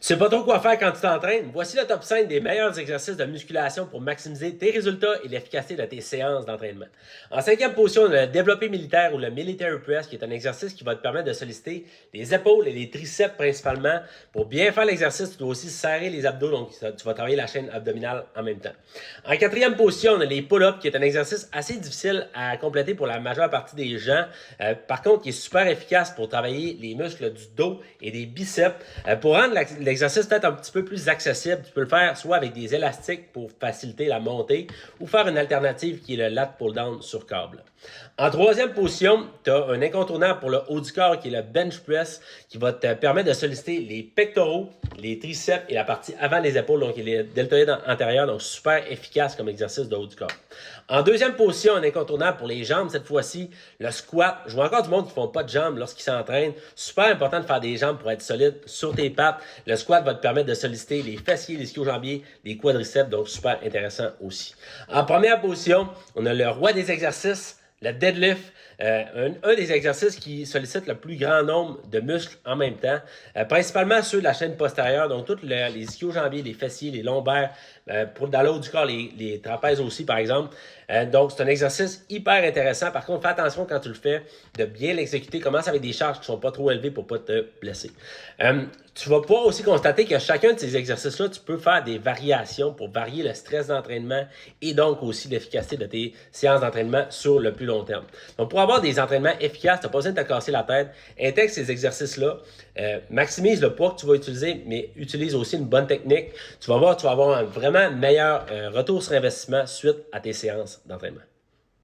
Tu sais pas trop quoi faire quand tu t'entraînes? Voici le top 5 des meilleurs exercices de musculation pour maximiser tes résultats et l'efficacité de tes séances d'entraînement. En cinquième position, on a le développé militaire ou le military press, qui est un exercice qui va te permettre de solliciter les épaules et les triceps principalement. Pour bien faire l'exercice, tu dois aussi serrer les abdos, donc tu vas travailler la chaîne abdominale en même temps. En quatrième position, on a les pull-ups, qui est un exercice assez difficile à compléter pour la majeure partie des gens. Par contre, qui est super efficace pour travailler les muscles du dos et des biceps. Pour rendre l'exercice peut-être un petit peu plus accessible, tu peux le faire soit avec des élastiques pour faciliter la montée ou faire une alternative qui est le lat pull-down sur câble. En troisième position, tu as un incontournable pour le haut du corps qui est le bench press qui va te permettre de solliciter les pectoraux, les triceps et la partie avant des épaules, donc les deltoïdes antérieurs, donc super efficace comme exercice de haut du corps. En deuxième position, un incontournable pour les jambes, cette fois-ci, le squat. Je vois encore du monde qui ne font pas de jambes lorsqu'ils s'entraînent. Super important de faire des jambes pour être solide sur tes pattes. Le squat va te permettre de solliciter les fessiers, les ischio-jambiers, les quadriceps, donc super intéressant aussi. En première position, on a le roi des exercices, le deadlift, un des exercices qui sollicite le plus grand nombre de muscles en même temps, principalement ceux de la chaîne postérieure, donc tous les ischio-jambiers, les fessiers, les lombaires, dans le haut du corps, les trapèzes aussi, par exemple. Donc, c'est un exercice hyper intéressant. Par contre, fais attention quand tu le fais de bien l'exécuter. Commence avec des charges qui ne sont pas trop élevées pour ne pas te blesser. Tu vas pouvoir aussi constater que chacun de ces exercices-là, tu peux faire des variations pour varier le stress d'entraînement et donc aussi l'efficacité de tes séances d'entraînement sur le plus long terme. Donc, pour avoir des entraînements efficaces, tu n'as pas besoin de te casser la tête. Intègre ces exercices-là. Maximise le poids que tu vas utiliser, mais utilise aussi une bonne technique. Tu vas voir, tu vas avoir un vraiment meilleur retour sur investissement suite à tes séances d'entraînement.